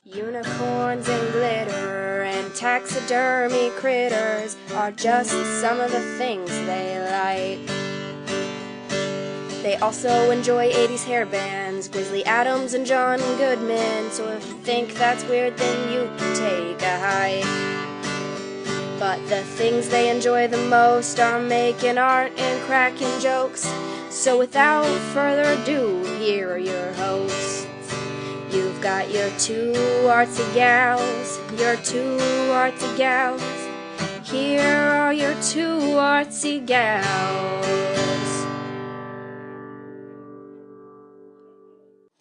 Unicorns and glitter and taxidermy critters are just some of the things they like. They also enjoy 80s hair bands, Grizzly Adams and John Goodman, so if you think that's weird then you can take a hike. But the things they enjoy the most are making art and cracking jokes, so without further ado, here are your hosts. You've got your two artsy gals, Here are your two artsy gals.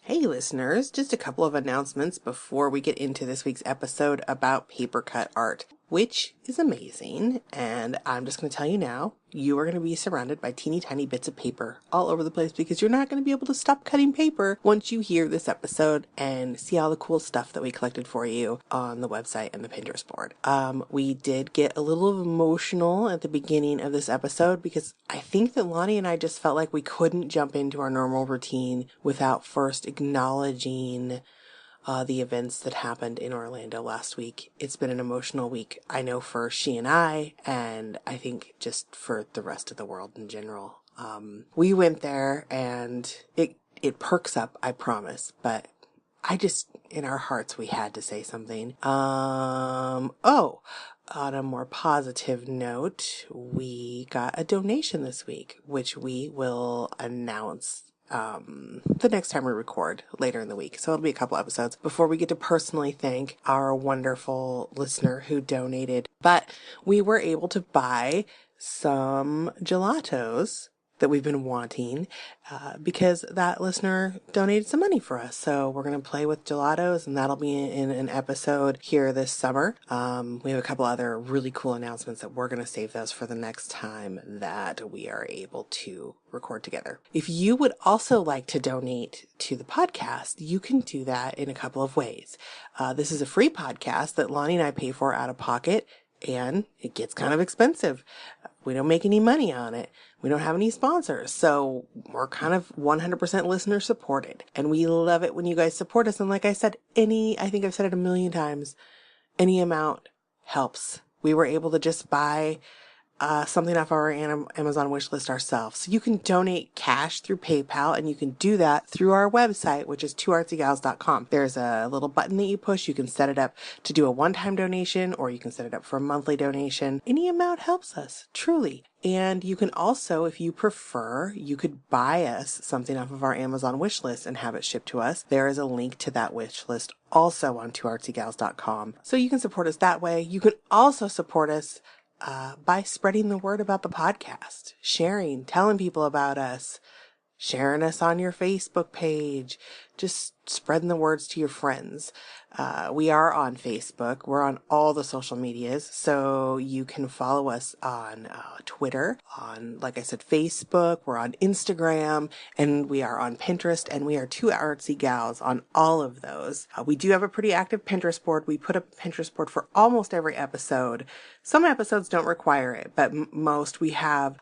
Hey listeners, just a couple of announcements before we get into this week's episode about paper cut art, which is amazing. And I'm just going to tell you now, you are going to be surrounded by teeny tiny bits of paper all over the place because you're not going to be able to stop cutting paper once you hear this episode and see all the cool stuff that we collected for you on the website and the Pinterest board. We did get a little emotional at the beginning of this episode because I think that Lonnie and I just felt like we couldn't jump into our normal routine without first acknowledging the events that happened in Orlando last week. It's been an emotional week, I know, for she and I think just for the rest of the world in general. We went there and it perks up, I promise, but in our hearts, we had to say something. On a more positive note, we got a donation this week, which we will announce the next time we record later in the week. So it'll be a couple episodes before we get to personally thank our wonderful listener who donated. But we were able to buy some gelatos that we've been wanting because that listener donated some money for us. So we're going to play with gelatos, and that'll be in an episode here this summer. We have a couple other really cool announcements that we're going to save those for the next time that we are able to record together. If you would also like to donate to the podcast, you can do that in a couple of ways. This is a free podcast that Lonnie and I pay for out of pocket, and it gets kind of expensive. We don't make any money on it. We don't have any sponsors. So we're kind of 100% listener supported. And we love it when you guys support us. And like I said, I think I've said it a million times, any amount helps. We were able to just buy something off our Amazon wish list ourselves. So you can donate cash through PayPal, and you can do that through our website, which is twoartsygals.com. There's a little button that you push. You can set it up to do a one-time donation, or you can set it up for a monthly donation. Any amount helps us, truly. And you can also, if you prefer, you could buy us something off of our Amazon wish list and have it shipped to us. There is a link to that wish list also on twoartsygals.com. So you can support us that way. You can also support us by spreading the word about the podcast, sharing, telling people about us, sharing us on your Facebook page, just spreading the words to your friends. We are on Facebook. We're on all the social medias, so you can follow us on Twitter, on, like I said, Facebook. We're on Instagram, and we are on Pinterest, and we are Two Artsy Gals on all of those. We do have a pretty active Pinterest board. We put up a Pinterest board for almost every episode. Some episodes don't require it, but most we have.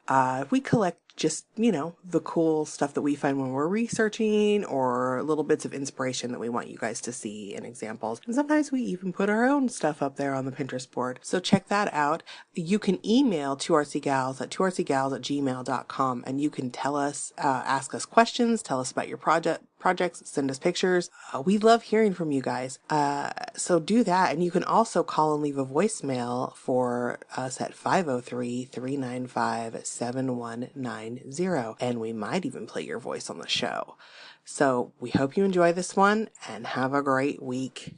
We collect just, the cool stuff that we find when we're researching, or little bits of inspiration that we want you guys to see in examples. And sometimes we even put our own stuff up there on the Pinterest board. So check that out. You can email twoartsygals at twoartsygals@gmail.com, and you can tell us, ask us questions, tell us about your projects, send us pictures. We love hearing from you guys. So do that. And you can also call and leave a voicemail for us at 503-395-7190. And we might even play your voice on the show. So we hope you enjoy this one and have a great week.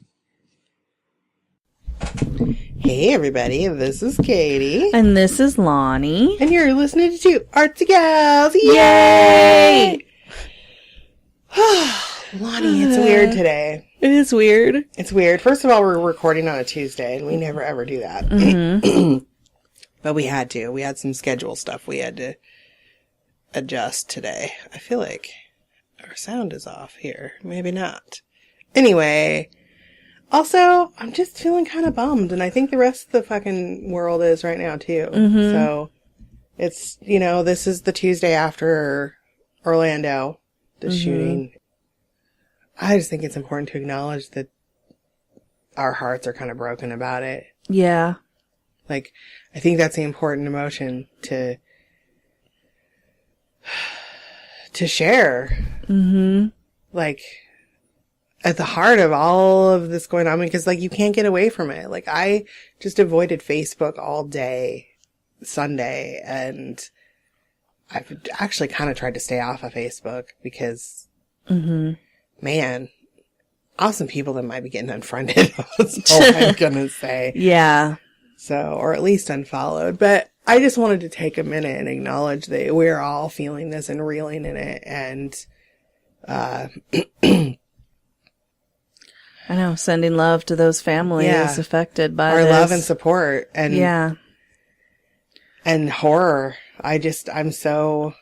Hey everybody, this is Katie. And this is Lonnie. And you're listening to Artsy Gals. Yay! Lonnie, it's weird today. It is weird. It's weird. First of all, we're recording on a Tuesday, and we never ever do that. Mm-hmm. But we had to. We had some schedule stuff we had to adjust today. I feel like our sound is off here. Maybe not. Anyway, also, I'm just feeling kind of bummed, and I think the rest of the fucking world is right now, too. Mm-hmm. So, it's, this is the Tuesday after Orlando, the shooting. I just think it's important to acknowledge that our hearts are kind of broken about it. Yeah. Like, I think that's the important emotion to share. Mm-hmm. Like, at the heart of all of this going on, because like you can't get away from it. Like, I just avoided Facebook all day Sunday, and I've actually kind of tried to stay off of Facebook because, man, awesome people that might be getting unfriended. That's all I'm gonna say. Yeah. So, or at least unfollowed. But I just wanted to take a minute and acknowledge that we're all feeling this and reeling in it. And, I know, sending love to those families affected by our this. love and support and, and horror. I'm so,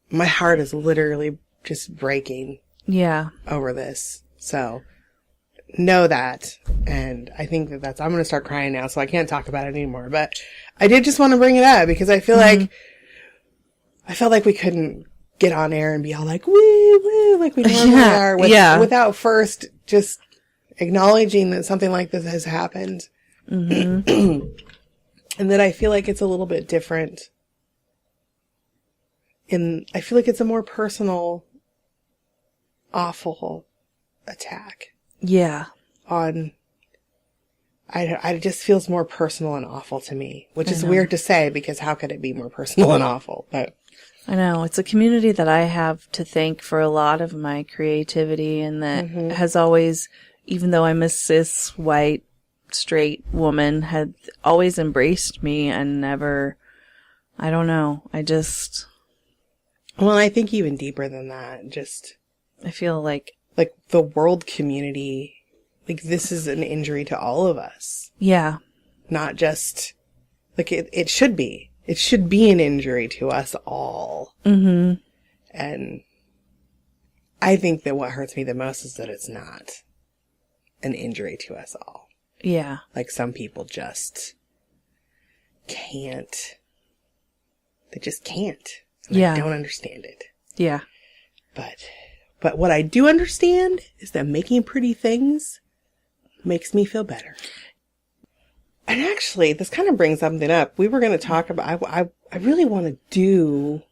my heart is literally just breaking. Yeah. Over this. So, know that. And I think I'm going to start crying now, so I can't talk about it anymore. But I did just want to bring it up because I feel like, I felt like we couldn't get on air and be all like, woo, woo, like we normally are without first just acknowledging that something like this has happened. And that I feel like it's a little bit different. I feel like it's a more personal, awful attack. Yeah. It just feels more personal and awful to me, which is weird to say because how could it be more personal and awful? But I know. It's a community that I have to thank for a lot of my creativity, and that has always, even though I'm a cis, white, straight woman, had always embraced me and never, I don't know. Well, I think even deeper than that, I feel like the world community, like this is an injury to all of us. Yeah. Not just, like it should be. It should be an injury to us all. And I think that what hurts me the most is that it's not an injury to us all. Yeah. Like some people just can't. They just can't. And I don't understand it. Yeah. But what I do understand is that making pretty things makes me feel better. And actually, this kind of brings something up. We were going to talk about, I really want to do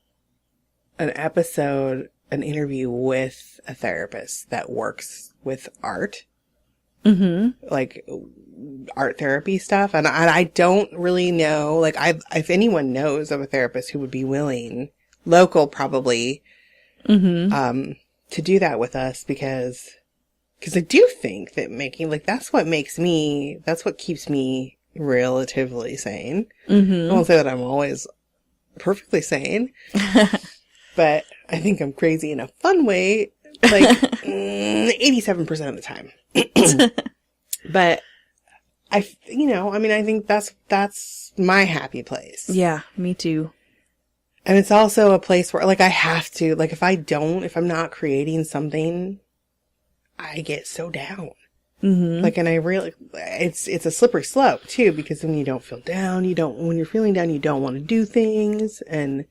an interview with a therapist that works with art. Like art therapy stuff. And I don't really know, like if anyone knows of a therapist who would be willing, local probably, to do that with us because I do think that that's what keeps me relatively sane. I won't say that I'm always perfectly sane, but I think I'm crazy in a fun way, like 87% of the time. But I think that's my happy place. Yeah, me too. And it's also a place where, like, I have to, like, if I'm not creating something, I get so down. Like, and it's a slippery slope, too, because when you don't feel down, when you're feeling down, you don't want to do things. And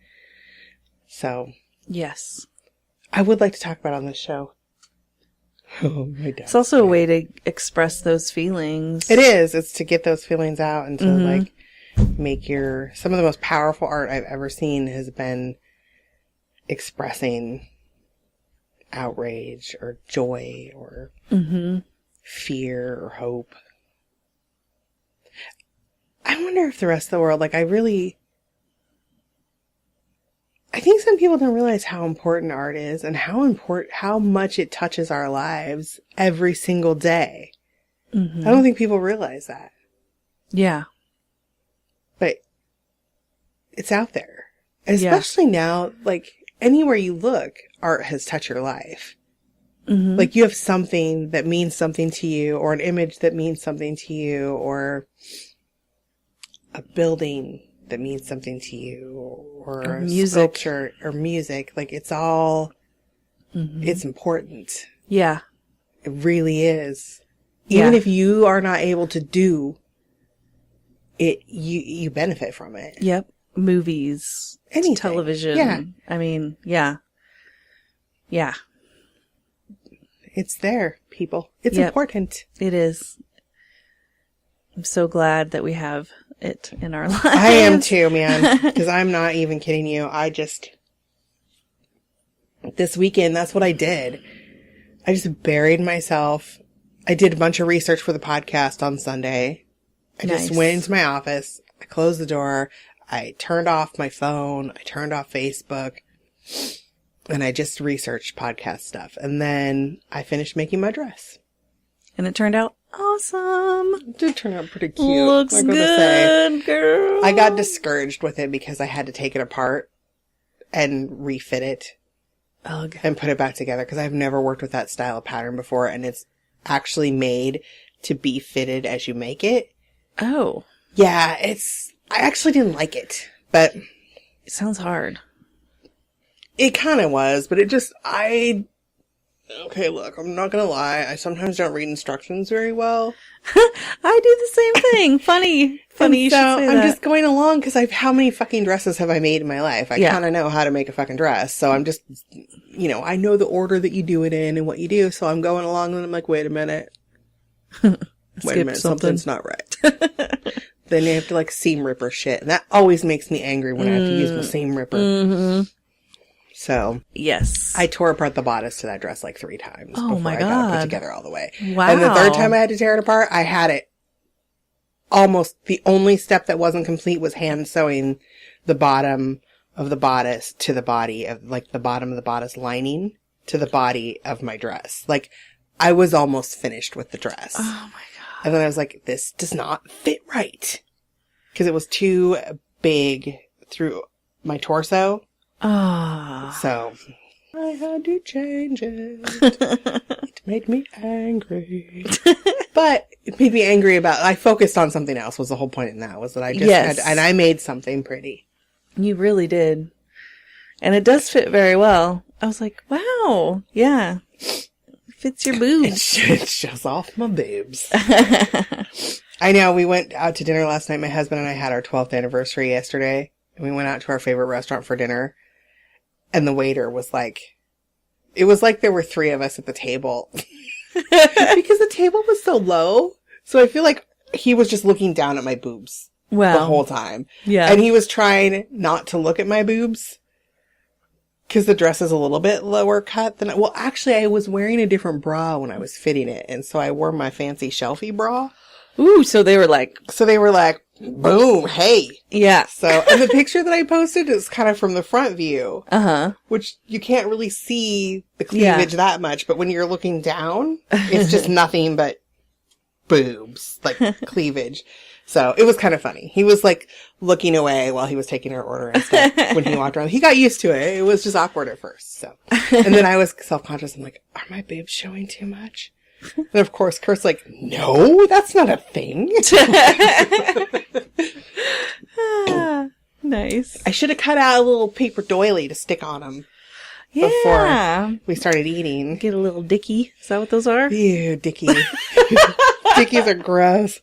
so. Yes. I would like to talk about it on this show. Oh, my God. It's also a way to express those feelings. It is. It's to get those feelings out and to, like, make some of the most powerful art I've ever seen has been expressing outrage or joy or fear or hope. I wonder if the rest of the world, like I think some people don't realize how important art is and how much it touches our lives every single day. I don't think people realize that. Yeah. But it's out there. Especially now, like, anywhere you look, art has touched your life. Like, you have something that means something to you, or an image that means something to you, or a building that means something to you, or a music. sculpture, or music. Like, it's all, it's important. Yeah. It really is. Even if you are not able to do it, you benefit from it. Yep. Movies. Anything. Television. Yeah. I mean, yeah. It's there, people. It's important. It is. I'm so glad that we have it in our lives. I am too, man. Because I'm not even kidding you. This weekend, that's what I did. I just buried myself. I did a bunch of research for the podcast on Sunday. I just went into my office. I closed the door. I turned off my phone. I turned off Facebook. And I just researched podcast stuff. And then I finished making my dress. And it turned out awesome. It did turn out pretty cute. Looks good, girl. I got discouraged with it because I had to take it apart and refit it. Ugh. And put it back together because I've never worked with that style of pattern before, and it's actually made to be fitted as you make it. Oh. Yeah, I actually didn't like it, but It sounds hard. it kind of was, but okay, look, I'm not gonna lie, I sometimes don't read instructions very well. I do the same thing. Funny you should say that. I'm just going along because how many fucking dresses have I made in my life? I kind of know how to make a fucking dress. So I'm just, I know the order that you do it in and what you do. So I'm going along and I'm like, wait a minute. Something's not right. Then you have to seam ripper shit. And that always makes me angry when I have to use my seam ripper. Mm-hmm. So. Yes. I tore apart the bodice to that dress 3 times before my I got it put God. together all the way. Wow. And the third time I had to tear it apart, I had it. Almost the only step that wasn't complete was hand sewing the bottom of the bodice to the body of the bottom of the bodice lining to the body of my dress. I was almost finished with the dress. Oh my God. And then I was like, this does not fit right. Because it was too big through my torso. Oh. So I had to change it. It made me angry. But it made me angry I focused on something else was the whole point in that, was that I just and I made something pretty. You really did. And it does fit very well. I was like, wow. Yeah. It fits your boobs. It shows off my boobs. I know, we went out to dinner last night. My husband and I had our 12th anniversary yesterday. And we went out to our favorite restaurant for dinner. And the waiter was it was like there were 3 of us at the table. Because the table was so low. So I feel like he was just looking down at my boobs the whole time. Yeah. And he was trying not to look at my boobs. Because the dress is a little bit lower cut than... Well, actually, I was wearing a different bra when I was fitting it. And so I wore my fancy shelfie bra. Ooh, so they were like... boom, hey. Yeah. So, and the picture that I posted is kind of from the front view. Uh-huh. Which you can't really see the cleavage that much, but when you're looking down, it's just nothing but boobs, cleavage. So, it was kind of funny. He was looking away while he was taking our order and stuff when he walked around. He got used to it. It was just awkward at first, so. And then I was self-conscious. I'm like, are my boobs showing too much? And of course, Kurt's like, no, that's not a thing. Nice. I should have cut out a little paper doily to stick on them before we started eating. Get a little dicky. Is that what those are? Ew, dicky. Dickies are gross.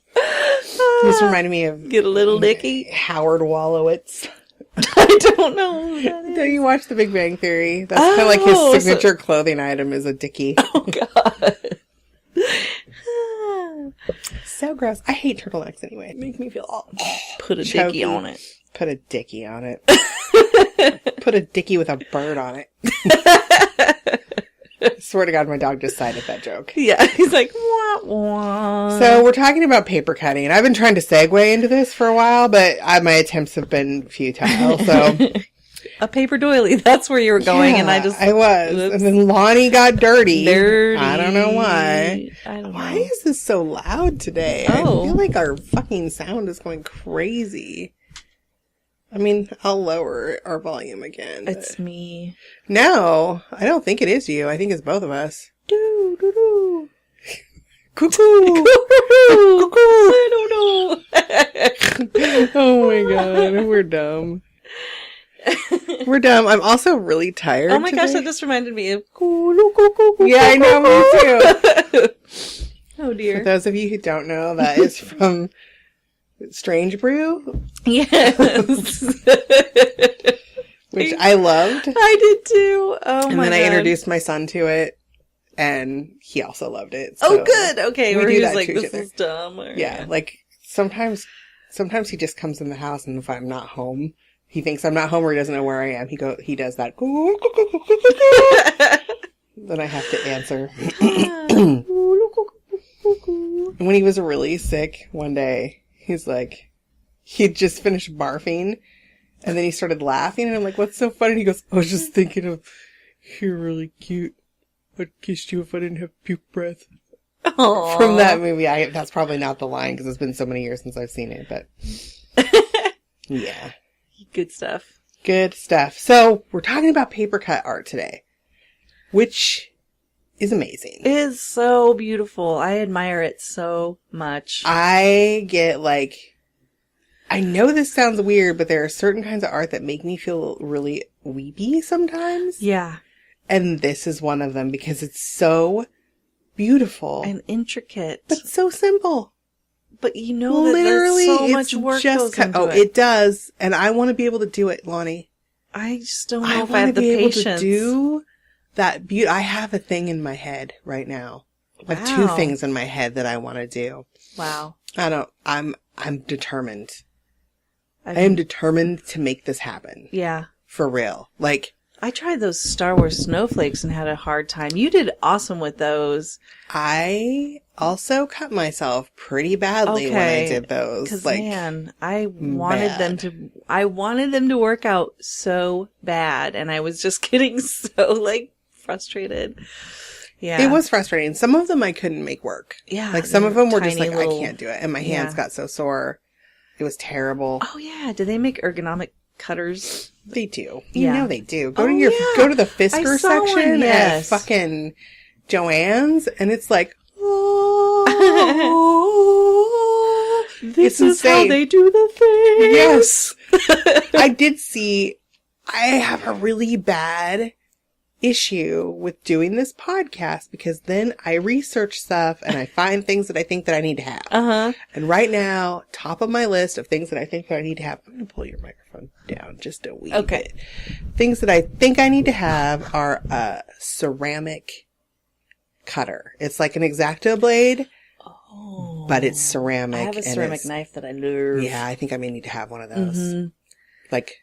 This reminded me of... Get a little dicky? Howard Wolowitz. I don't know who that is. Don't you watch The Big Bang Theory? That's kind of his signature clothing item is a dicky. Oh, God. So gross. I hate turtlenecks anyway. It makes me feel all Put a choky. dicky on it. Put a dicky on it. Put a dicky with a bird on it. I swear to God, my dog just sided that joke. Yeah, he's like, wah, wah. So we're talking about paper cutting, and I've been trying to segue into this for a while, but my attempts have been futile, so... A paper doily, that's where you were going, and I was. Oops. And then Lonnie got dirty. Dirty. I don't know why. I don't know. Why is this so loud today? Oh. I feel like our fucking sound is going crazy. I mean, I'll lower our volume again. It's me. No, I don't think it is you. I think it's both of us. Doo, doo, doo. Cuckoo! Cuckoo! I don't know. Oh my God, we're dumb. We're dumb. I'm also really tired. Oh my today. gosh, that just reminded me of... Yeah, I know, me too. Oh dear. For those of you who don't know, that is from Strange Brew. Yes. Which I loved. I did too. Oh and my then God. I introduced my son to it, and he also loved it. Oh So good. Okay, we where do he was that like, to each this other. is dumb. Or, Yeah, sometimes he just comes in the house, and if I'm not home, he thinks I'm not home or he doesn't know where I am. He does that. Then I have to answer. And when he was really sick one day, he's like, he'd just finished barfing, and then he started laughing, and I'm like, what's so funny? And he goes, I was just thinking of, you're really cute. I'd kiss you if I didn't have puke breath. Aww. From that movie. That's probably not the line because it's been so many years since I've seen it, but yeah. Good stuff. Good stuff. So we're talking about paper cut art today, which is amazing. It is so beautiful. I admire it so much. I get like, I know this sounds weird, but there are certain kinds of art that make me feel really weepy sometimes. Yeah. And this is one of them because it's so beautiful. And intricate. But so simple. But you know that literally, there's so much work goes into it. It does. And I want to be able to do it, Lonnie. I just don't know if I have the patience. I want to be able to do that beauty. I have a thing in my head right now. I have two things in my head that I want to do. Wow. I'm determined. I am determined to make this happen. Yeah. For real. Like, I tried those Star Wars snowflakes and had a hard time. You did awesome with those. I also cut myself pretty badly when I did those. Because, like, man, I wanted them to work out so bad, and I was just getting so, like, frustrated. Yeah. It was frustrating. Some of them I couldn't make work. Yeah. Like, some of them were just like, little, I can't do it. And my hands got so sore. It was terrible. Oh, yeah. Do they make ergonomic cutters? They do. You know they do. Go to the Fisker section at fucking Joann's, and it's like, oh, this is how they do the thing. Yes. I did see, I have a really bad issue with doing this podcast because then I research stuff and I find things that I think that I need to have. Uh-huh. And right now, top of my list of things that I think that I need to have, I'm going to pull your microphone down just a wee bit. Things that I think I need to have are a ceramic cutter. It's like an X-Acto blade, but it's ceramic. I have a ceramic knife that I love. Yeah, I think I may need to have one of those. Mm-hmm. Like,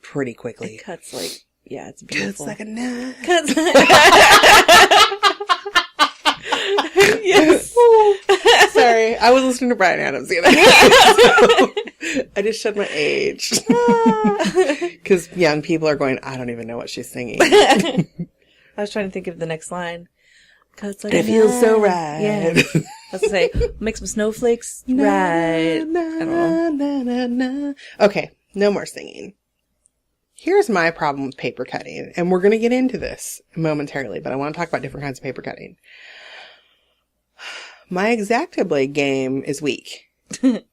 pretty quickly. It cuts like, yeah, it's beautiful. Cuts like a knife. Yes. Sorry, I was listening to Bryan Adams the other day. So I just showed my age. Because young people are going, I don't even know what she's singing. I was trying to think of the next line. Cuts like it feels so right. Yeah. I was going to say, make some snowflakes right. I don't know. Okay, no more singing. Here's my problem with paper cutting, and we're going to get into this momentarily, but I want to talk about different kinds of paper cutting. My X-Acto blade game is weak.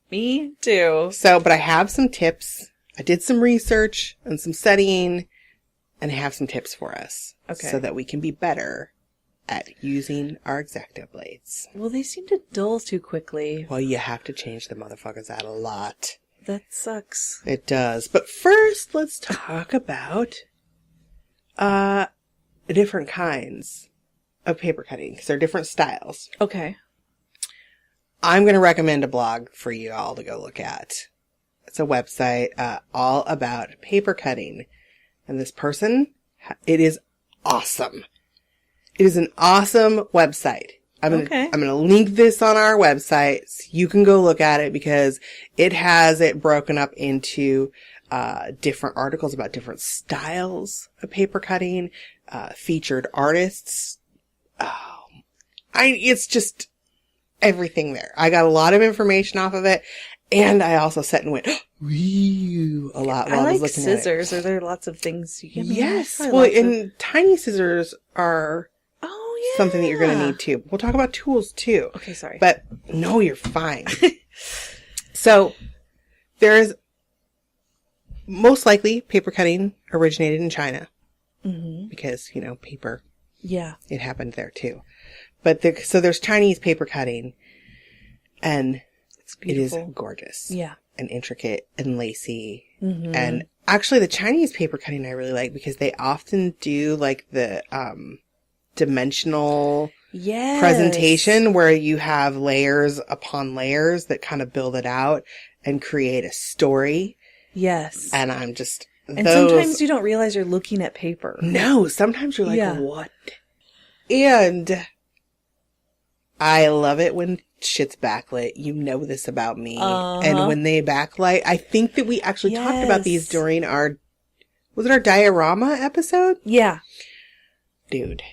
Me too. But I have some tips. I did some research and some studying, and I have some tips for us. Okay. So that we can be better at using our X-Acto blades. Well, they seem to dull too quickly. Well, you have to change the motherfuckers out a lot. That sucks. It does. But first, let's talk about different kinds of paper cutting, because there are different styles. Okay. I'm going to recommend a blog for you all to go look at. It's a website all about paper cutting. And this person, it is awesome. It is an awesome website. I'm going to link this on our website so you can go look at it, because it has it broken up into different articles about different styles of paper cutting, featured artists. It's just everything there. I got a lot of information off of it, and I also sat and went whew a lot while I was looking scissors. at it. Are there lots of things you can? Yes. Well, and tiny scissors are something that you're going to need too. We'll talk about tools too. Okay, sorry. But no, you're fine. So there is most likely paper cutting originated in China, because, paper. Yeah. It happened there too. But so there's Chinese paper cutting, and it is gorgeous. Yeah. And intricate and lacy. Mm-hmm. And actually the Chinese paper cutting I really like, because they often do like the dimensional presentation where you have layers upon layers that kind of build it out and create a story. Yes. And I'm just... And sometimes you don't realize you're looking at paper. No, sometimes you're like, what? And I love it when shit's backlit. You know this about me. And when they backlight, I think that we actually talked about these during our... Was it our diorama episode? Yeah. Dude.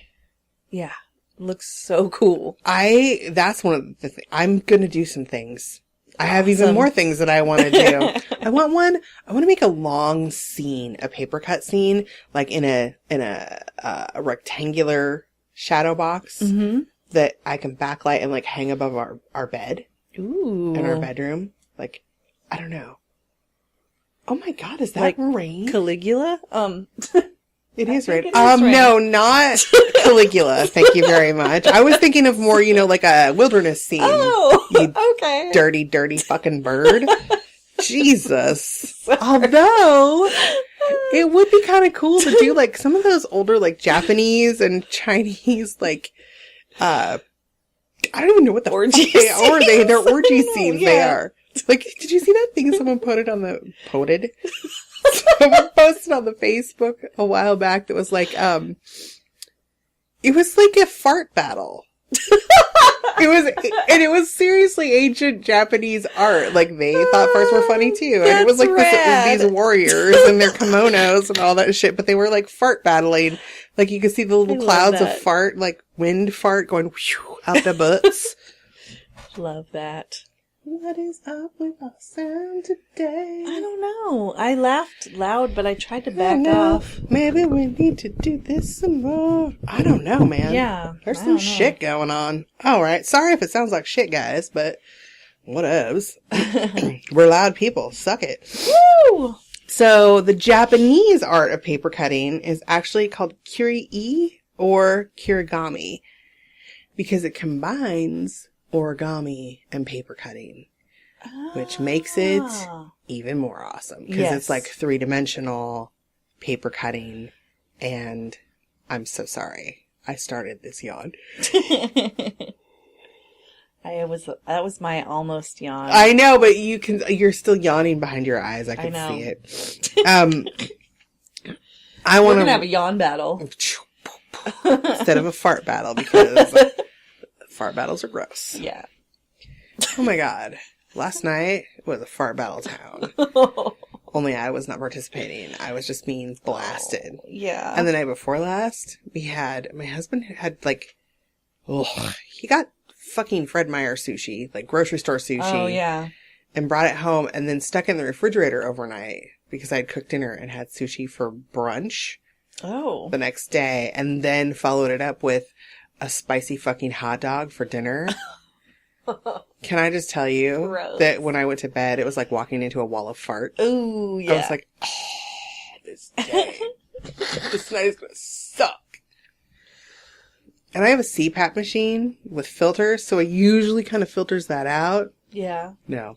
Yeah. Looks so cool. That's one of the things. I'm going to do some things. I have even more things that I want to do. I want to make a long scene, a paper cut scene, like in a rectangular shadow box that I can backlight and like hang above our bed. Ooh. In our bedroom. Like, I don't know. Oh my God, is that like rain? Caligula? It is rain. No, not Caligula. Thank you very much. I was thinking of more, like a wilderness scene. Oh, you okay. Dirty, dirty fucking bird. Jesus. Although, it would be kind of cool to do like some of those older like Japanese and Chinese like, I don't even know what the orgy fuck they are. They're orgy scenes. Yeah. They are. Like, did you see that thing someone posted on the Facebook a while back that was like, it was like a fart battle. It was seriously ancient Japanese art. Like, they thought farts were funny too. And it was like these warriors in their kimonos and all that shit, but they were like fart battling. Like, you could see the little clouds of fart, like wind fart going whew, out the butts. Love that. What is up with our sound today? I don't know. I laughed loud, but I tried to back off. Maybe we need to do this some more. I don't know, man. Yeah. There's some shit going on. All right. Sorry if it sounds like shit, guys, but whatevs. We're loud people. Suck it. Woo! So the Japanese art of paper cutting is actually called kiri or kirigami because it combines origami and paper cutting, which makes it even more awesome because it's like 3-dimensional paper cutting. And I'm so sorry I started this yawn. That was my almost yawn. I know, but you're still yawning behind your eyes. I can see it. I want to have a yawn battle instead of a fart battle because fart battles are gross. Yeah. Oh my God. Last night was a fart battle town. Only I was not participating. I was just being blasted. Yeah. And the night before last, my husband had like, he got fucking Fred Meyer sushi, like grocery store sushi. Oh, yeah. And brought it home and then stuck it in the refrigerator overnight because I had cooked dinner and had sushi for brunch. Oh. The next day. And then followed it up with a spicy fucking hot dog for dinner. Can I just tell you that when I went to bed, it was like walking into a wall of fart. Ooh, yeah. I was like, this day, this night is going to suck. And I have a CPAP machine with filters, so it usually kind of filters that out. Yeah. No.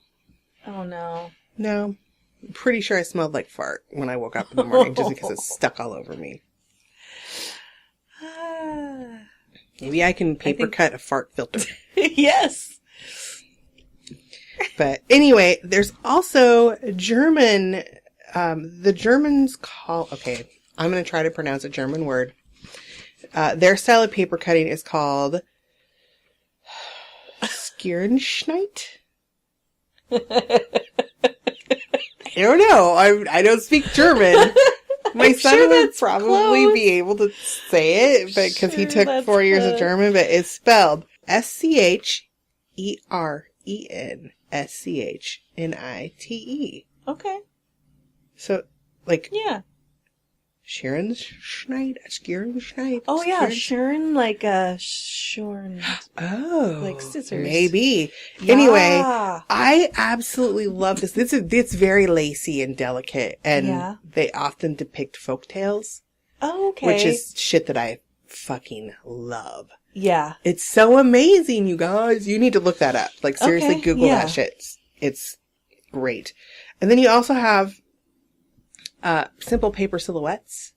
Oh, no. No. I'm pretty sure I smelled like fart when I woke up in the morning just because it stuck all over me. Maybe I can cut a fart filter. Yes. But anyway, there's also German, the Germans call, okay, I'm going to try to pronounce a German word. Their style of paper cutting is called Skierenschnitt. I don't know. I don't speak German. My son would probably be able to say it, but because he took 4 years of German, but it's spelled Scherenschnitte. Okay. So, like, yeah. Scherenschnitt. Oh, yeah. Sharon, like a shorn. Oh. Like scissors. Maybe. Yeah. Anyway, I absolutely love this. It's very lacy and delicate, and they often depict folk tales. Oh, okay. Which is shit that I fucking love. Yeah. It's so amazing, you guys. You need to look that up. Like, seriously, Google that shit. It's great. And then you also have simple paper silhouettes,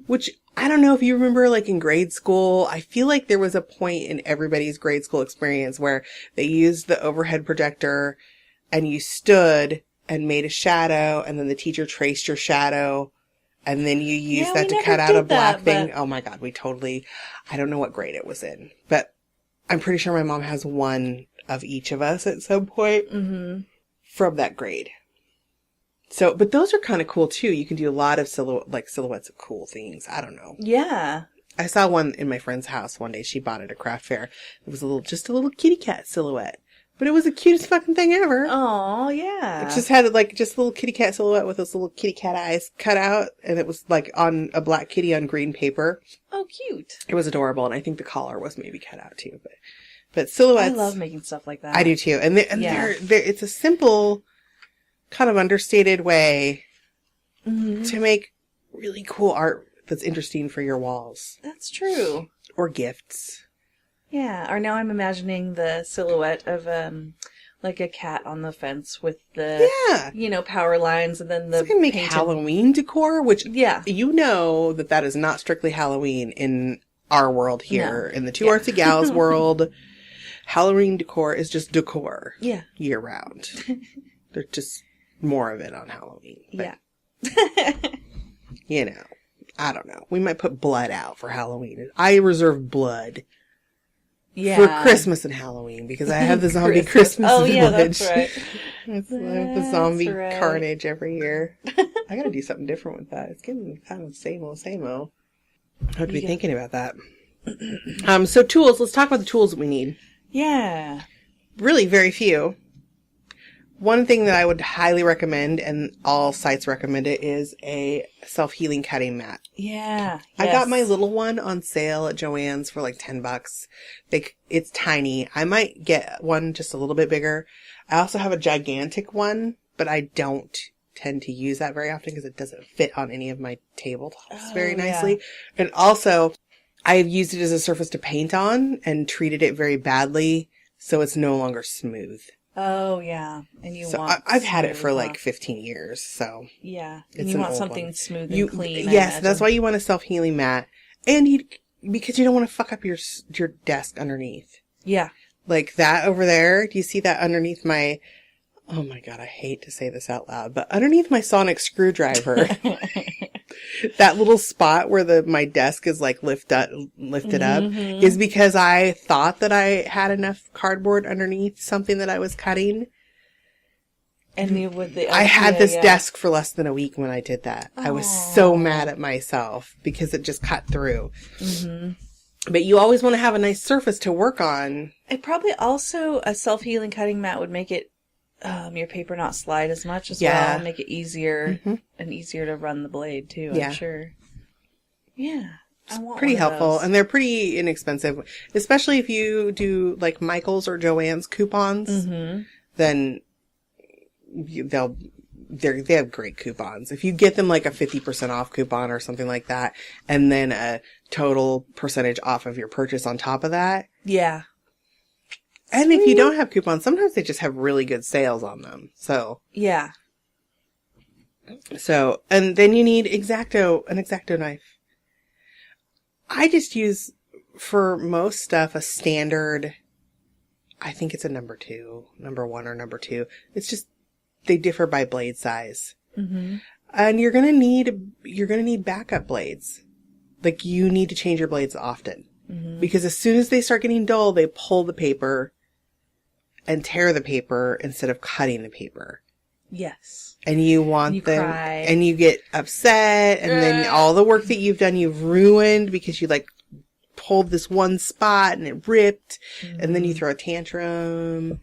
which I don't know if you remember, like, in grade school, I feel like there was a point in everybody's grade school experience where they used the overhead projector and you stood and made a shadow, and then the teacher traced your shadow, and then you used that to cut out a black thing. Oh my God, I don't know what grade it was in, but I'm pretty sure my mom has one of each of us at some point from that grade. So, but those are kind of cool too. You can do a lot of silhouettes of cool things. I don't know. Yeah. I saw one in my friend's house one day. She bought it at a craft fair. It was just a little kitty cat silhouette, but it was the cutest fucking thing ever. Oh, yeah. It just had like just a little kitty cat silhouette with those little kitty cat eyes cut out, and it was like on a black kitty on green paper. Oh, cute. It was adorable, and I think the collar was maybe cut out too. But silhouettes. I love making stuff like that. I do too, and it's a simple, kind of understated way to make really cool art that's interesting for your walls. That's true. Or gifts. Yeah. Or now I'm imagining the silhouette of like a cat on the fence with the power lines, and then the you can make Halloween decor, which you know that is not strictly Halloween in our world here. In the Two Artsy Gals world, Halloween decor is just decor. Yeah. Year round. There's just more of it on Halloween. But, I don't know. We might put blood out for Halloween. I reserve blood for Christmas and Halloween because I have the zombie Christmas village. Yeah, that's right. It's like the zombie carnage every year. I gotta do something different with that. It's getting kind of same-o. I have to be thinking about that. So tools. Let's talk about the tools that we need. Yeah. Really very few. One thing that I would highly recommend, and all sites recommend it, is a self-healing cutting mat. Yeah. I got my little one on sale at Joann's for like $10. It's tiny. I might get one just a little bit bigger. I also have a gigantic one, but I don't tend to use that very often because it doesn't fit on any of my tabletops very nicely. Yeah. And also, I've used it as a surface to paint on and treated it very badly, so it's no longer smooth. Oh, yeah. And I've had it for like 15 years, so. Yeah. And you want something smooth and clean. Yes, that's why you want a self-healing mat. And because you don't want to fuck up your desk underneath. Yeah. Like that over there. Do you see that underneath my, oh my God, I hate to say this out loud, but underneath my sonic screwdriver, that little spot where my desk is like lifted up is because I thought that I had enough cardboard underneath something that I was cutting. And I had this desk for less than a week when I did that. I was so mad at myself because it just cut through. But you always want to have a nice surface to work on. It probably also, a self-healing cutting mat would make it your paper not slide as much as well, make it easier and easier to run the blade too, I'm sure. Yeah. I want pretty helpful, and they're pretty inexpensive, especially if you do like Michael's or Joann's coupons, then they have great coupons. If you get them like a 50% off coupon or something like that, and then a total percentage off of your purchase on top of that. Yeah. And if you don't have coupons, sometimes they just have really good sales on them. So. Yeah. So, and then you need an X-Acto knife. I just use, for most stuff, a standard, I think it's a number 1 or number 2. It's just, they differ by blade size. And you're gonna need backup blades. Like, you need to change your blades often. Because as soon as they start getting dull, they pull the paper and tear the paper instead of cutting the paper. Yes. And you cry. And you get upset, and then all the work that you've done, you've ruined because you like pulled this one spot and it ripped, and then you throw a tantrum.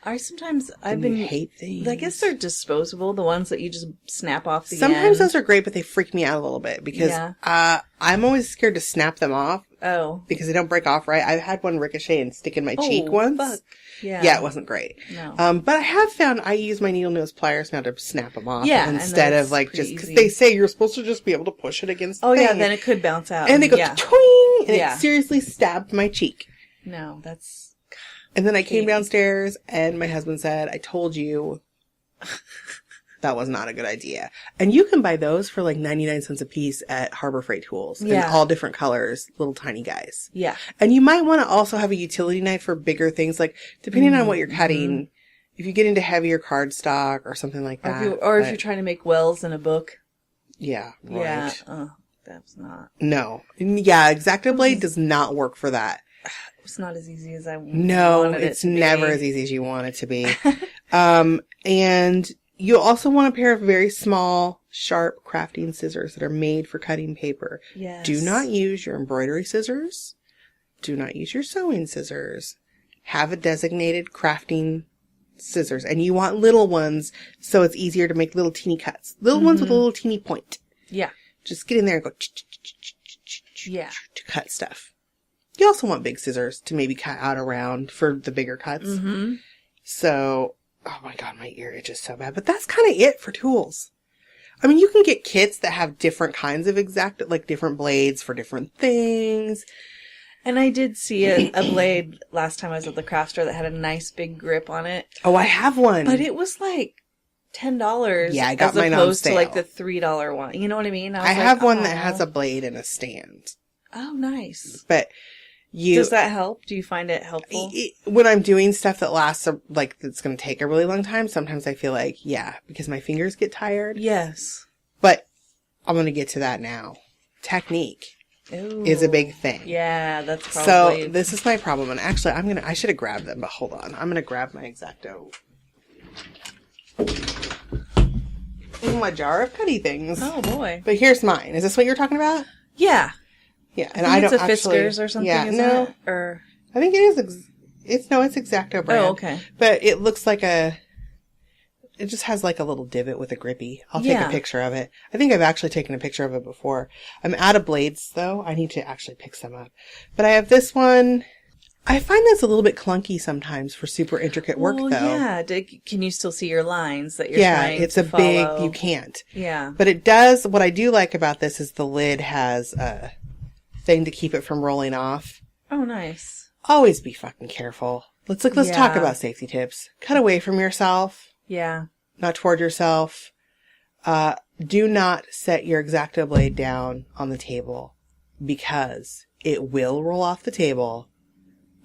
I've been hate things. I guess they're disposable, the ones that you just snap off the Sometimes end. Those are great, but they freak me out a little bit because I'm always scared to snap them off. Oh. Because they don't break off right. I've had one ricochet and stick in my cheek once. Fuck. Yeah, it wasn't great. No. But I have found I use my needle nose pliers now to snap them off. Yeah. Instead of like just, because they say you're supposed to just be able to push it against the thing. Yeah, then it could bounce out. And they go twing, and it seriously stabbed my cheek. No, that's... And then I came downstairs and my husband said, I told you that was not a good idea. And you can buy those for like 99 cents a piece at Harbor Freight Tools in all different colors, little tiny guys. Yeah. And you might want to also have a utility knife for bigger things, like depending on what you're cutting. If you get into heavier cardstock or something like that. If you're trying to make wells in a book. Yeah, right. Yeah. Oh, that's not. No. Yeah, X-Acto blade does not work for that. It's not as easy as I wanted it's never as easy as you want it to be. And you also want a pair of very small, sharp crafting scissors that are made for cutting paper. Yes. Do not use your embroidery scissors. Do not use your sewing scissors. Have a designated crafting scissors. And you want little ones so it's easier to make little teeny cuts. Little ones with a little teeny point. Yeah. Just get in there and go to cut stuff. You also want big scissors to maybe cut out around for the bigger cuts. So, oh my God, my ear itches so bad. But that's kind of it for tools. I mean, you can get kits that have different kinds of like different blades for different things. And I did see a blade last time I was at the craft store that had a nice big grip on it. Oh, I have one. But it was like $10. Yeah, I got mine on opposed sale. to like the $3 one. You know what I mean? I have one that has a blade and a stand. Oh, nice. But does that help? Do you find it helpful? When I'm doing stuff that lasts, that's going to take a really long time, sometimes I feel like, because my fingers get tired. Yes. But I'm going to get to that now. Technique is a big thing. Yeah, that's probably... So this is my problem. And actually, I should have grabbed them, but hold on. I'm going to grab my X-Acto. My jar of putty things. Oh, boy. But here's mine. Is this what you're talking about? Yeah. Yeah, and I don't it's a actually... Fiskars or something, yeah, isn't no. it? Or... I think it is... It's X-Acto brand. Oh, okay. But it looks like it just has like a little divot with a grippy. I'll take a picture of it. I think I've actually taken a picture of it before. I'm out of blades, though. I need to actually pick some up. But I have this one. I find this a little bit clunky sometimes for super intricate work, though. Yeah. Can you still see your lines that you're trying it's to a follow? big... You can't. Yeah. But it does... What I do like about this is the lid has a thing to keep it from rolling off. Oh, nice. Always be fucking careful. Let's talk about safety tips. Cut away from yourself. Yeah. Not toward yourself. Do not set your X-Acto blade down on the table because it will roll off the table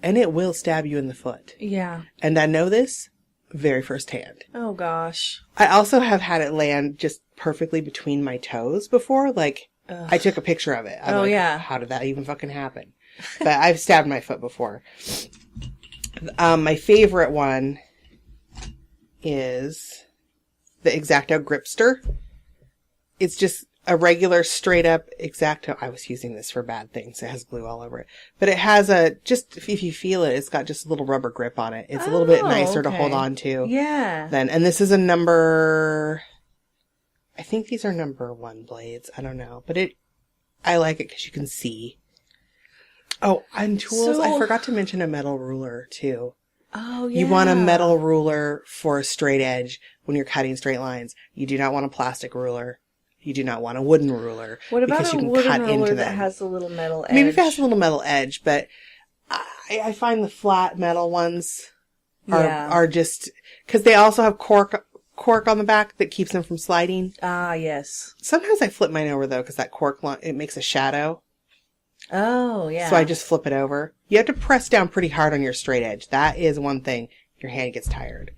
and it will stab you in the foot. Yeah. And I know this very firsthand. Oh, gosh. I also have had it land just perfectly between my toes before. Like, I took a picture of it. I'm like, yeah. How did that even fucking happen? But I've stabbed my foot before. My favorite one is the X-Acto Gripster. It's just a regular straight up X-Acto. I was using this for bad things. It has glue all over it. But it has if you feel it, it's got just a little rubber grip on it. It's a little bit nicer to hold on to. Yeah. And this is a number... I think these are number 1 blades. I don't know. But I like it because you can see. Oh, and tools. I forgot to mention a metal ruler, too. Oh, yeah. You want a metal ruler for a straight edge when you're cutting straight lines. You do not want a plastic ruler. You do not want a wooden ruler. What about because you a can wooden cut ruler into that them. has a little metal edge? Maybe if it has a little metal edge, but I find the flat metal ones are just... Because they also have cork on the back that keeps them from sliding. Ah, yes. Sometimes I flip mine over, though, because that cork, it makes a shadow. Oh, yeah. So I just flip it over. You have to press down pretty hard on your straight edge. That is one thing. Your hand gets tired.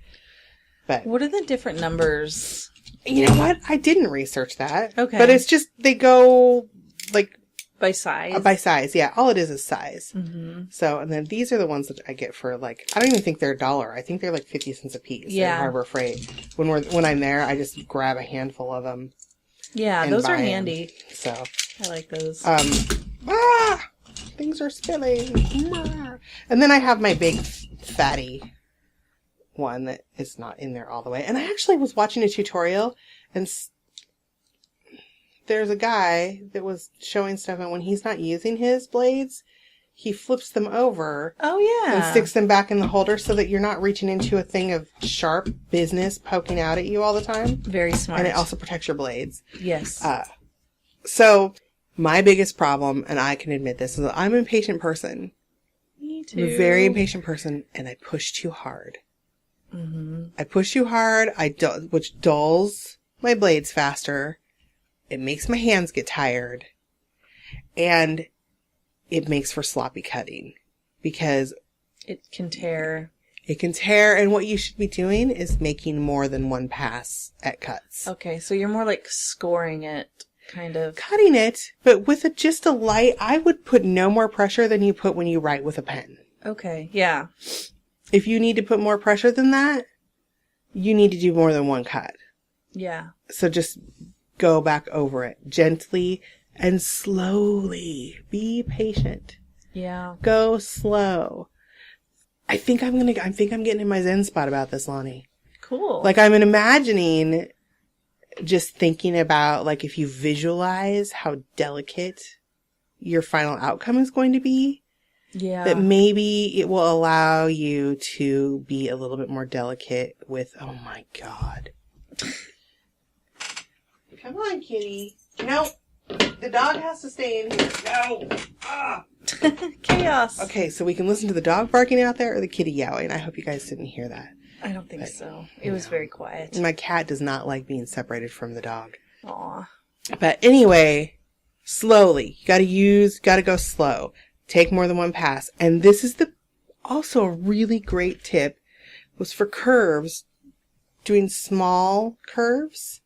But what are the different numbers? You know what? I didn't research that. Okay. But it's just, they go, like... By size? By size, yeah. All it is size. Mm-hmm. So, and then these are the ones that I get for, like... I don't even think they're $1. I think they're like 50 cents a piece at Harbor Freight. When I'm there, I just grab a handful of them. Yeah, those are handy. So... I like those. Things are spilling. And then I have my big fatty one that is not in there all the way. And I actually was watching a tutorial and there's a guy that was showing stuff, and when he's not using his blades, he flips them over. Oh, yeah. And sticks them back in the holder so that you're not reaching into a thing of sharp business poking out at you all the time. Very smart. And it also protects your blades. Yes. So my biggest problem, and I can admit this, is that I'm an impatient person. Me too. I'm a very impatient person, and I push too hard. Mm-hmm. I push too hard, which dulls my blades faster. It makes my hands get tired. And it makes for sloppy cutting because it can tear. It can tear, and what you should be doing is making more than one pass at cuts. Okay, so you're more like scoring it, kind of. Cutting it, but with just a light, I would put no more pressure than you put when you write with a pen. Okay, yeah. If you need to put more pressure than that, you need to do more than one cut. Yeah. So just go back over it gently and slowly. Be patient. Yeah. Go slow. I think I'm getting in my Zen spot about this, Lonnie. Cool. Like I'm imagining, just thinking about like if you visualize how delicate your final outcome is going to be, that maybe it will allow you to be a little bit more delicate with, oh my God. Come on, kitty. No, the dog has to stay in here. No. Ah. Chaos. Okay, so we can listen to the dog barking out there or the kitty yowling. I hope you guys didn't hear that. I don't think so. It was very quiet. My cat does not like being separated from the dog. Aw. But anyway, slowly. You gotta go slow. Take more than one pass. And this is also a really great tip was for curves, doing small curves.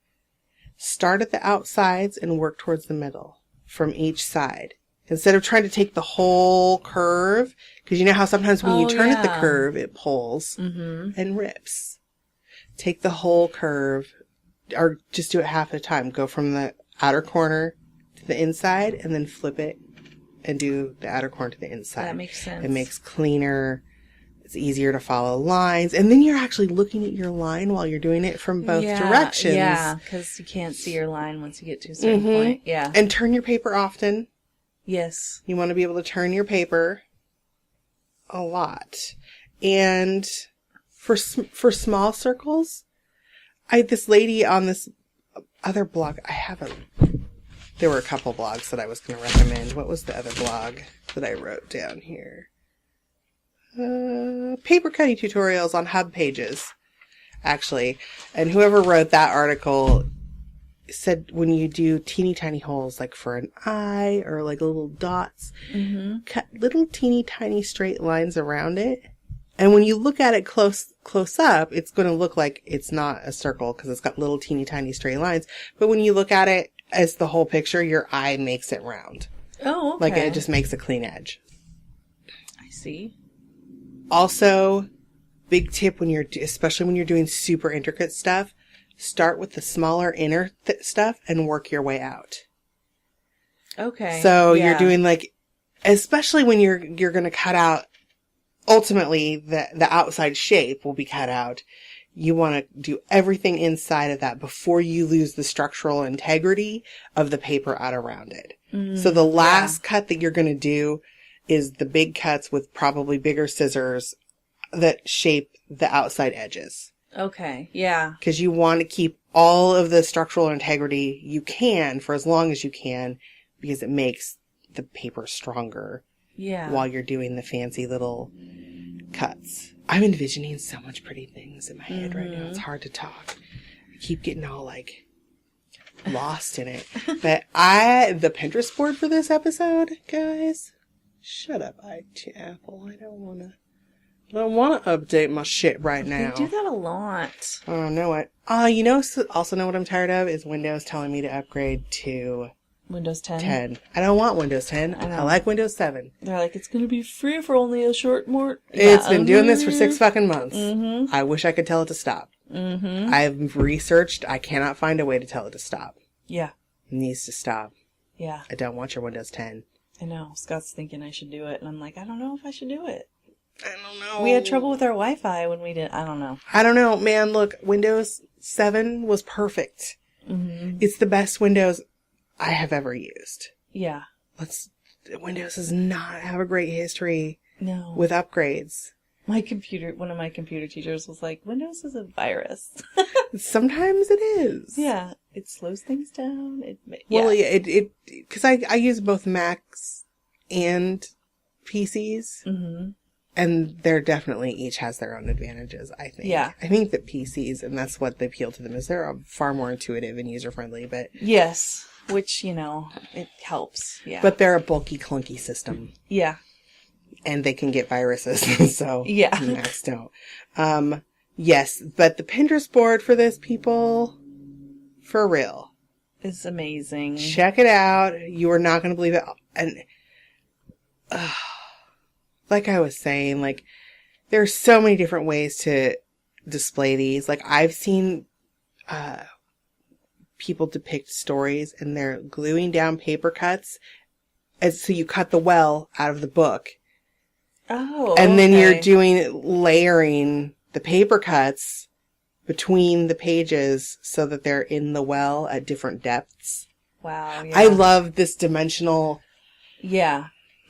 Start at the outsides and work towards the middle from each side. Instead of trying to take the whole curve, because you know how sometimes when you turn at the curve, it pulls and rips. Take the whole curve, or just do it half at a time. Go from the outer corner to the inside, and then flip it and do the outer corner to the inside. That makes sense. It makes cleaner. It's easier to follow lines. And then you're actually looking at your line while you're doing it from both directions. Yeah, because you can't see your line once you get to a certain point. Yeah. And turn your paper often. Yes. You want to be able to turn your paper a lot. And for small circles, this lady on this other blog, there were a couple blogs that I was going to recommend. What was the other blog that I wrote down here? Paper cutting tutorials on hub pages, actually. And whoever wrote that article said when you do teeny tiny holes, like for an eye or like little dots, cut little teeny tiny straight lines around it. And when you look at it close up, it's going to look like it's not a circle because it's got little teeny tiny straight lines. But when you look at it as the whole picture, your eye makes it round. Oh, okay. Like it just makes a clean edge. I see. Also, big tip especially when you're doing super intricate stuff, start with the smaller inner stuff and work your way out. Okay. So you're doing like, especially when you're going to cut out, ultimately the outside shape will be cut out. You want to do everything inside of that before you lose the structural integrity of the paper out around it. So the last cut that you're going to do is the big cuts with probably bigger scissors that shape the outside edges. Okay, yeah. Because you want to keep all of the structural integrity you can for as long as you can, because it makes the paper stronger. Yeah. While you're doing the fancy little cuts. I'm envisioning so much pretty things in my head right now. It's hard to talk. I keep getting all like lost in it. But the Pinterest board for this episode, guys, shut up, Apple. I don't want to update my shit right now. They do that a lot. Oh, know what? Also know what I'm tired of is Windows telling me to upgrade to Windows 10. 10. I don't want Windows 10. I like Windows 7. They're like, it's going to be free for only a short more. It's been doing this for 6 fucking months. I wish I could tell it to stop. I've researched. I cannot find a way to tell it to stop. Yeah. It needs to stop. Yeah. I don't want your Windows 10. I know. Scott's thinking I should do it. And I'm like, I don't know if I should do it. I don't know. We had trouble with our Wi-Fi when we did. I don't know. I don't know. Man, look, Windows 7 was perfect. It's the best Windows I have ever used. Yeah. Windows does not have a great history with upgrades. One of my computer teachers was like, Windows is a virus. Sometimes it is. Yeah. It slows things down. Well, because I use both Macs and PCs. And they're definitely each has their own advantages, I think. Yeah. I think that PCs, and that's what the appeal to them is, they're far more intuitive and user-friendly, but... Yes, which, it helps, yeah. But they're a bulky, clunky system. Yeah. And they can get viruses, so... Yeah. Macs don't. Yes, but the Pinterest board for this, people, for real. It's amazing. Check it out. You are not going to believe it. And... like I was saying, like, there's so many different ways to display these. Like, I've seen people depict stories and they're gluing down paper cuts. So you cut the well out of the book. Oh, and then you're doing layering the paper cuts between the pages so that they're in the well at different depths. Wow. Yeah. I love this dimensional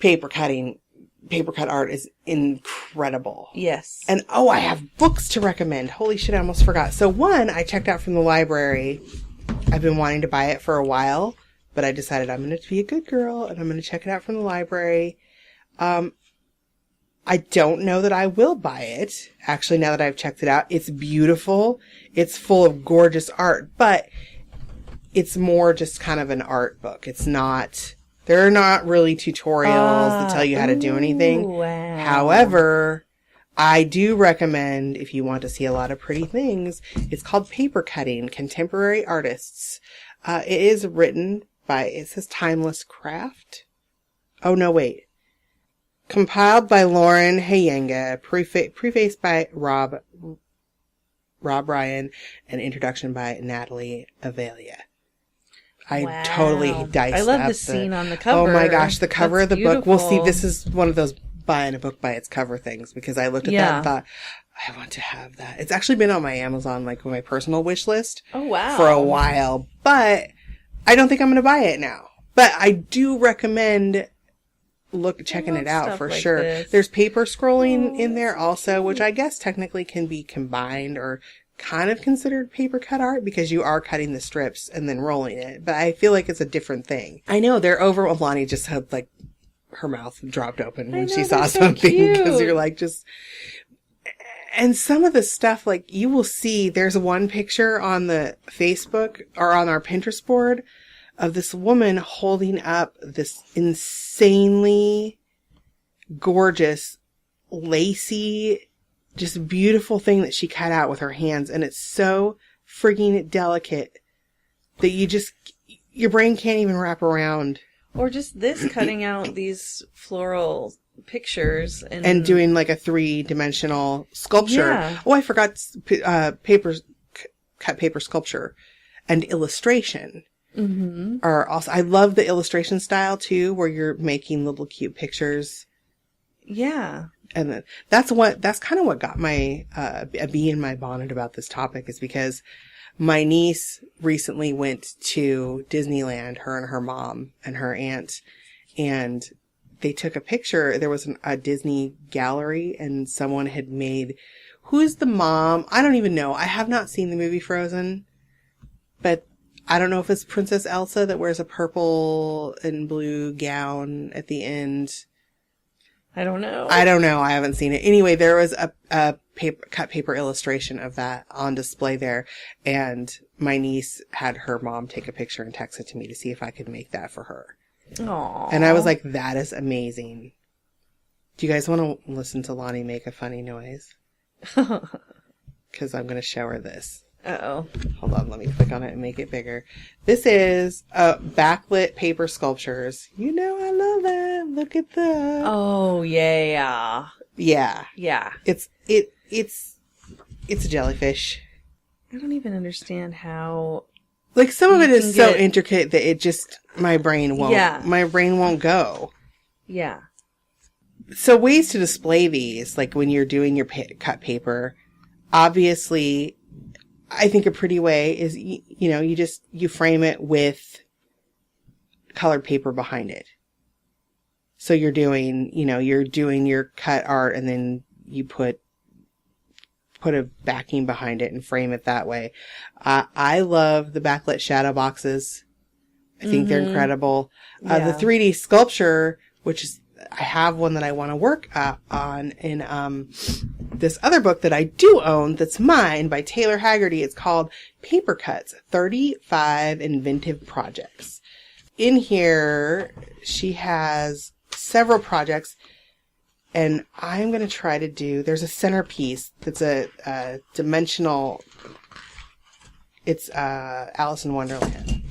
paper cut art is incredible. Yes. And I have books to recommend. Holy shit, I almost forgot. So one I checked out from the library. I've been wanting to buy it for a while, but I decided I'm going to be a good girl and I'm going to check it out from the library. I don't know that I will buy it. Actually, now that I've checked it out, it's beautiful. It's full of gorgeous art, but it's more just kind of an art book. It's not... There are not really tutorials that tell you how to do anything. Wow. However, I do recommend, if you want to see a lot of pretty things, it's called Paper Cutting, Contemporary Artists. It is written by, it says Timeless Craft. Oh, no, wait. Compiled by Lauren Hayenga, prefaced by Rob Ryan, and introduction by Natalie Avelia. I totally diced up. I love the scene on the cover. Oh my gosh, the cover of the book. We'll see, beautiful. this is one of those buying a book by its cover things, because I looked at that and thought, I want to have that. It's actually been on my Amazon, like my personal wish list. Oh, wow. For a while, but I don't think I'm going to buy it now. But I do recommend checking it out for like sure. this. There's paper scrolling in there also, which I guess technically can be combined or kind of considered paper cut art because you are cutting the strips and then rolling it. But I feel like it's a different thing. I know they're over. Lonnie just had like her mouth dropped open when she saw something because you're like just. And some of the stuff, like you will see, there's one picture on the Facebook or on our Pinterest board of this woman holding up this insanely gorgeous, lacy, just beautiful thing that she cut out with her hands. And it's so frigging delicate that your brain can't even wrap around. Or just this, cutting out these floral pictures and doing like a 3-dimensional sculpture. Yeah. Oh, I forgot cut paper sculpture and illustration. Mm-hmm. Are also, I love the illustration style too, where you're making little cute pictures. Yeah. And that's kind of what got my, a bee in my bonnet about this topic, is because my niece recently went to Disneyland, her and her mom and her aunt, and they took a picture. There was a Disney gallery and someone had made, who's the mom? I don't even know. I have not seen the movie Frozen, but I don't know if it's Princess Elsa that wears a purple and blue gown at the end. I don't know. I haven't seen it. Anyway, there was a cut paper illustration of that on display there. And my niece had her mom take a picture and text it to me to see if I could make that for her. Aww. And I was like, that is amazing. Do you guys want to listen to Lonnie make a funny noise? Because I'm going to show her this. Uh-oh. Hold on, let me click on it and make it bigger. This is backlit paper sculptures. You know I love that. Look at that. Oh, yeah. Yeah. Yeah. It's a jellyfish. I don't even understand how... Like, some of it is so intricate that it just, my brain won't go. Yeah. So ways to display these, like when you're doing your cut paper, obviously, I think a pretty way is, you frame it with colored paper behind it. So you're doing your cut art and then you put a backing behind it and frame it that way. I love the backlit shadow boxes. I think they're incredible. The 3D sculpture, which is I have one that I want to work on in this other book that I do own that's mine by Taylor Haggerty. It's called Paper Cuts, 35 Inventive Projects. In here, she has several projects, and I'm going to try to do, there's a centerpiece that's a dimensional, it's Alice in Wonderland.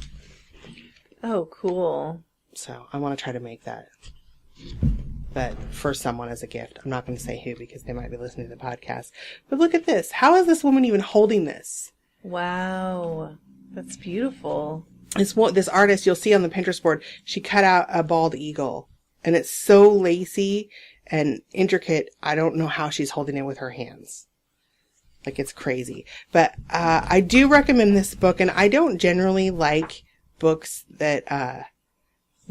Oh, cool. So I want to try to make that. But for someone as a gift. I'm not going to say who because they might be listening to the podcast. But look at this. How is this woman even holding this? Wow. That's beautiful. This artist you'll see on the Pinterest board, she cut out a bald eagle. And it's so lacy and intricate. I don't know how she's holding it with her hands. Like, it's crazy. But I do recommend this book. And I don't generally like books that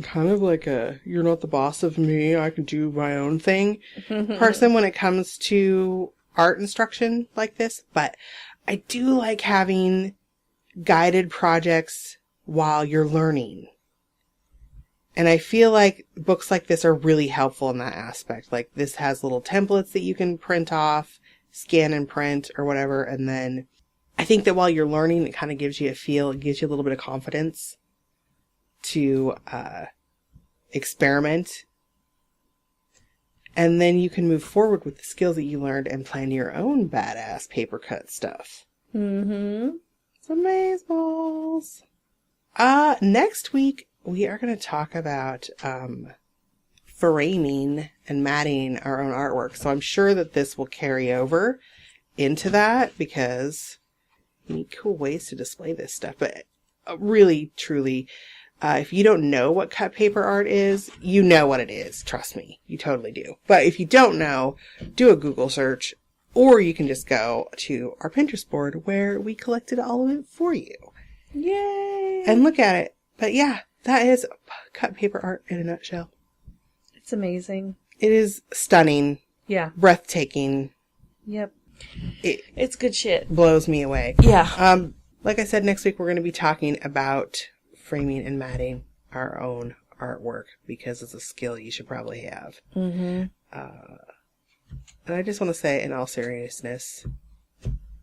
kind of like a you're not the boss of me, I can do my own thing person when it comes to art instruction like this. But I do like having guided projects while you're learning. And I feel like books like this are really helpful in that aspect. Like, this has little templates that you can print off, scan and print or whatever. And then I think that while you're learning, it kind of gives you a feel, it gives you a little bit of confidence to experiment. And then you can move forward with the skills that you learned and plan your own badass paper cut stuff. Mm-hmm. It's amazeballs. Next week, we are going to talk about framing and matting our own artwork. So I'm sure that this will carry over into that because you need cool ways to display this stuff. But really, truly, if you don't know what cut paper art is, you know what it is. Trust me, you totally do. But if you don't know, do a Google search, or you can just go to our Pinterest board where we collected all of it for you. Yay! And look at it. But yeah, that is cut paper art in a nutshell. It's amazing. It is stunning. Yeah. Breathtaking. Yep. It's good shit. Blows me away. Yeah. Like I said, next week we're going to be talking about framing and matting our own artwork because it's a skill you should probably have. Mm-hmm. And I just want to say, in all seriousness,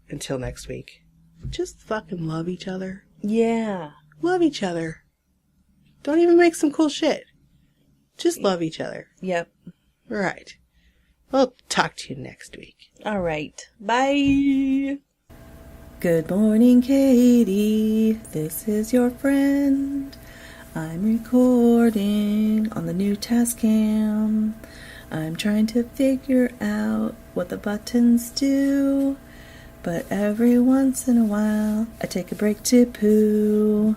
until next week, just fucking love each other. Yeah. Love each other. Don't even make some cool shit. Just love each other. Yep. All right. We'll talk to you next week. All right. Bye. Good morning, Katie. This is your friend. I'm recording on the new Tascam. I'm trying to figure out what the buttons do. But every once in a while, I take a break to poo.